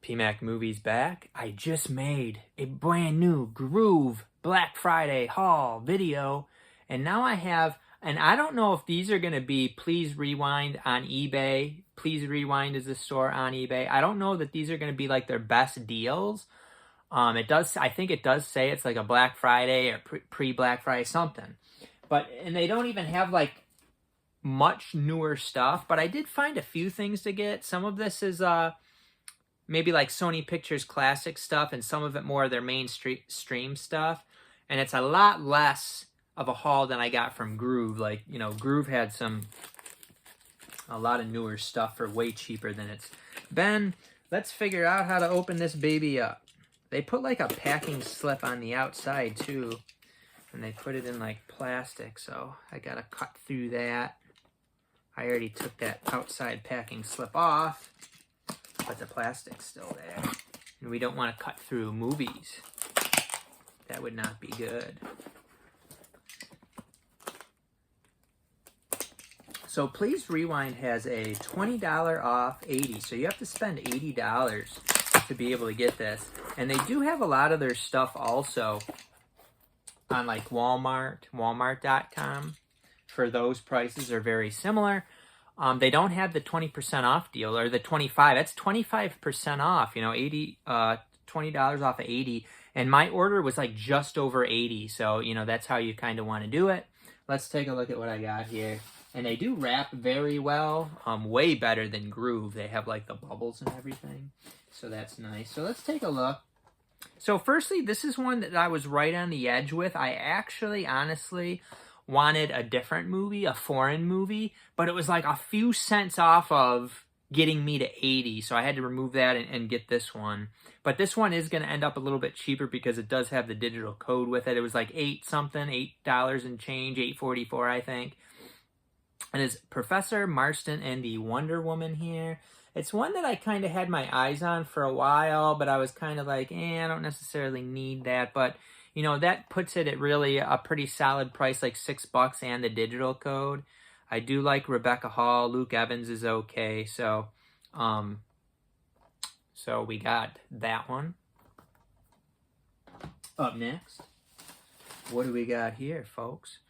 PMAC Movies back. I just made a brand new Groove Black Friday haul video, and now I have, and I don't know if these are going to be Please Rewind on eBay. Please Rewind is the store on eBay. I don't know that these are going to be like their best deals. I think it does say it's like a Black Friday or pre-Black Friday something. And they don't even have like much newer stuff, but I did find a few things to get. Some of this is maybe like Sony Pictures classic stuff, and some of it more of their mainstream stuff. And it's a lot less of a haul than I got from Groove. Like, you know, Groove had a lot of newer stuff for way cheaper than it's been. Let's figure out how to open this baby up. They put like a packing slip on the outside too, and they put it in like plastic, so I gotta cut through that. I already took that outside packing slip off, but the plastic's still there. And we don't want to cut through movies. That would not be good. So Please Rewind has a $20 off 80, so you have to spend $80 to be able to get this. And they do have a lot of their stuff also on like Walmart, walmart.com. For those prices are very similar. They don't have the 20% off deal, or the 25. That's 25% off, you know, $20 off of 80. And my order was like just over 80. So, you know, that's how you kind of want to do it. Let's take a look at what I got here. And they do wrap very well, way better than Groove. They have like the bubbles and everything. So that's nice. So let's take a look. So firstly, this is one that I was right on the edge with. I actually, honestly, wanted a different movie, a foreign movie, but it was like a few cents off of getting me to 80, so I had to remove that and get this one. But this one is going to end up a little bit cheaper because it does have the digital code with it. It was like $8 and change, $8.44, I think. And it's Professor Marston and the Wonder Woman here. It's one that I kind of had my eyes on for a while, but I was kind of like, I don't necessarily need that. But, you know, that puts it at really a pretty solid price, like $6 and the digital code. I do like Rebecca Hall. Luke Evans is okay. So we got that one. Up next, what do we got here, folks?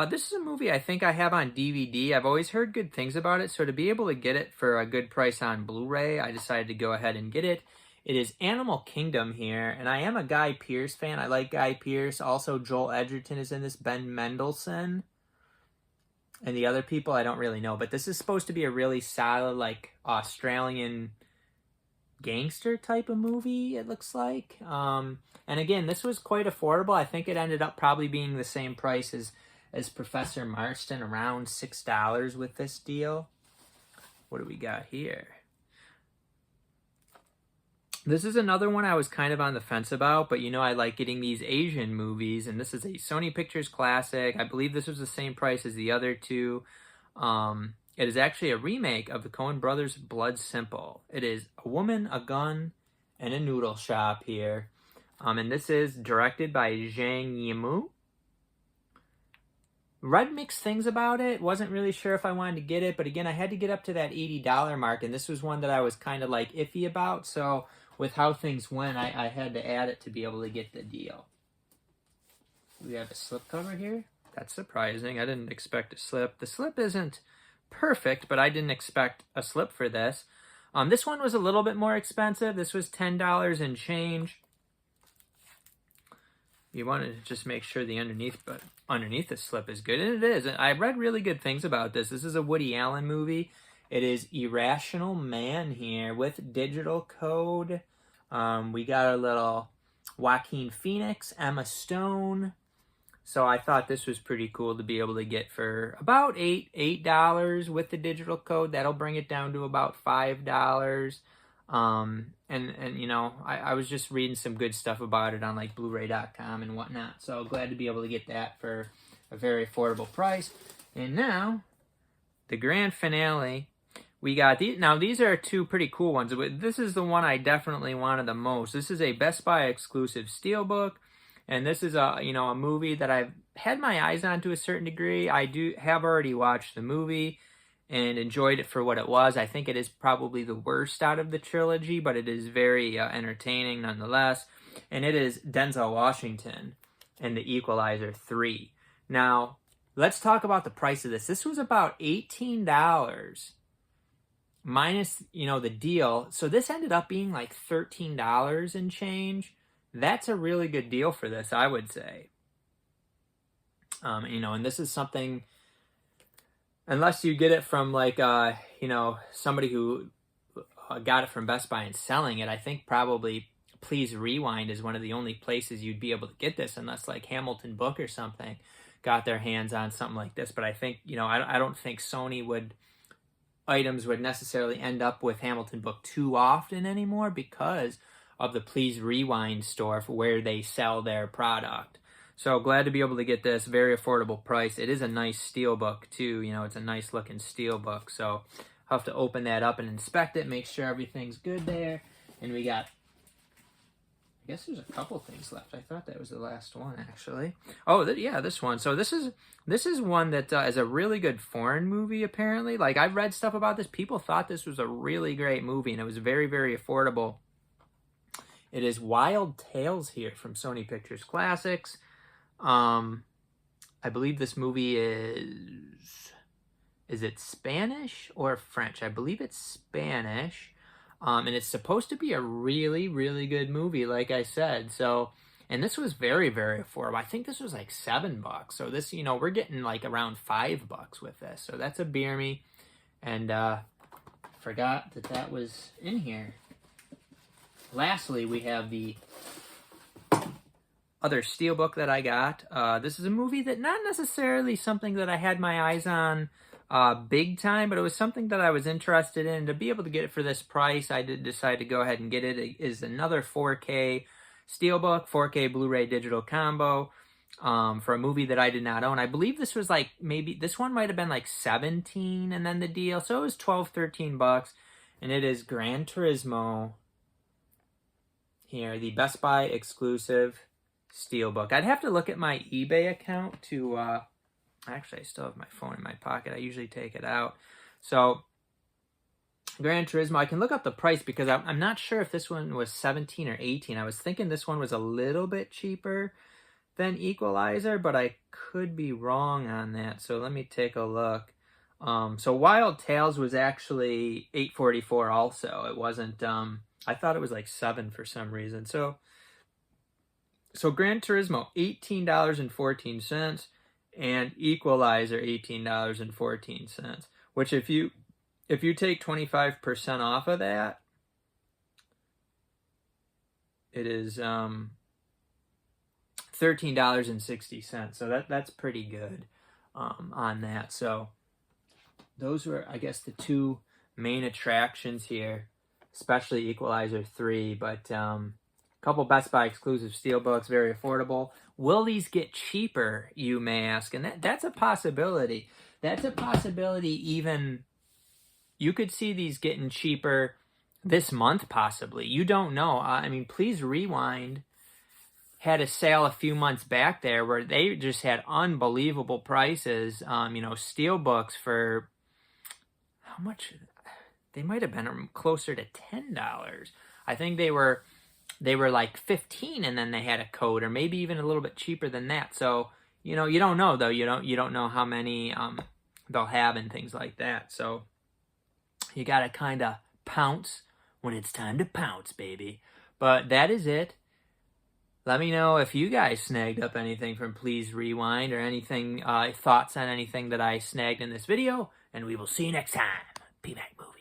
This is a movie I think I have on DVD. I've always heard good things about it, so to be able to get it for a good price on Blu-ray, I decided to go ahead and get it. It is Animal Kingdom here, and I am a Guy Pearce fan. I like Guy Pearce. Also, Joel Edgerton is in this, Ben Mendelsohn. And the other people, I don't really know. But this is supposed to be a really solid, like, Australian gangster type of movie, it looks like. And again, this was quite affordable. I think it ended up probably being the same price as Professor Marston, around $6 with this deal. What do we got here? This is another one I was kind of on the fence about, but you know I like getting these Asian movies, and this is a Sony Pictures classic. I believe this was the same price as the other two. It is actually a remake of the Coen Brothers' Blood Simple. It is a woman, a gun, and a noodle shop here. And this is directed by Zhang Yimou. Read mixed things about it. Wasn't really sure if I wanted to get it, but again, I had to get up to that $80 mark, and this was one that I was kind of like iffy about, so with how things went, I had to add it to be able to get the deal. We have a slipcover here. That's surprising. I didn't expect a slip. The slip isn't perfect, but I didn't expect a slip for this. This one was a little bit more expensive. This was $10 and change. You want to just make sure the underneath the slip is good, and it is. I read really good things about this. This is a Woody Allen movie. It is Irrational Man here with digital code. We got a little Joaquin Phoenix, Emma Stone. So I thought this was pretty cool to be able to get for about $8 with the digital code. That'll bring it down to about $5. And you know, I was just reading some good stuff about it on like Blu-ray.com and whatnot. So glad to be able to get that for a very affordable price. And now, the grand finale. We got these. Now, these are two pretty cool ones. This is the one I definitely wanted the most. This is a Best Buy exclusive steelbook. And this is a movie that I've had my eyes on to a certain degree. I have already watched the movie. and enjoyed it for what it was. I think it is probably the worst out of the trilogy, but it is very entertaining nonetheless. And it is Denzel Washington and The Equalizer 3. Now, let's talk about the price of this. This was about $18 minus, the deal. So this ended up being like $13 and change. That's a really good deal for this, I would say. And this is something, unless you get it from like, somebody who got it from Best Buy and selling it, I think probably Please Rewind is one of the only places you'd be able to get this, unless like Hamilton Book or something got their hands on something like this. But I think, I don't think Sony items would necessarily end up with Hamilton Book too often anymore because of the Please Rewind store for where they sell their product. So glad to be able to get this, very affordable price. It is a nice steel book too, it's a nice looking steel book. So I'll have to open that up and inspect it, make sure everything's good there. And we got, I guess there's a couple things left. I thought that was the last one, actually. Oh, yeah, this one. So this is one that is a really good foreign movie, apparently. Like, I've read stuff about this. People thought this was a really great movie, and it was very, very affordable. It is Wild Tales here from Sony Pictures Classics. I believe this movie is it Spanish or French? I believe it's Spanish. And it's supposed to be a really, really good movie, like I said. So, and this was very, very affordable. I think this was like $7. So this, we're getting like around $5 with this. So that's a beer me. And forgot that was in here. Lastly, we have the other steelbook that I got. This is a movie that not necessarily something that I had my eyes on big time, but it was something that I was interested in. To be able to get it for this price, I did decide to go ahead and get it. It is another 4K steelbook, 4K Blu-ray digital combo for a movie that I did not own. I believe this was like, maybe this one might have been like 17 and then the deal, so it was 12, $13, and it is Gran Turismo here, the Best Buy exclusive steelbook. I'd have to look at my eBay account to actually, I still have my phone in my pocket. I usually take it out. So, Gran Turismo, I can look up the price because I'm not sure if this one was 17 or 18. I was thinking this one was a little bit cheaper than Equalizer, but I could be wrong on that. So, let me take a look. So, Wild Tales was actually $8.44 also. It wasn't, I thought it was like $7 for some reason. So Gran Turismo, $18.14. And Equalizer, $18.14, which if you take 25% off of that, it is $13.60. So that's pretty good on that. So those were, I guess, the two main attractions here, especially Equalizer 3, but couple Best Buy exclusive steelbooks, very affordable. Will these get cheaper, you may ask? And that's a possibility. That's a possibility even, you could see these getting cheaper this month possibly. You don't know. I mean, Please Rewind had a sale a few months back there where they just had unbelievable prices. Steelbooks for, how much? They might have been closer to $10. I think they were like 15 and then they had a code, or maybe even a little bit cheaper than that. So, you don't know though. You don't know how many they'll have and things like that. So you got to kind of pounce when it's time to pounce, baby. But that is it. Let me know if you guys snagged up anything from Please Rewind, or anything, thoughts on anything that I snagged in this video, and we will see you next time. P-Mac Movie.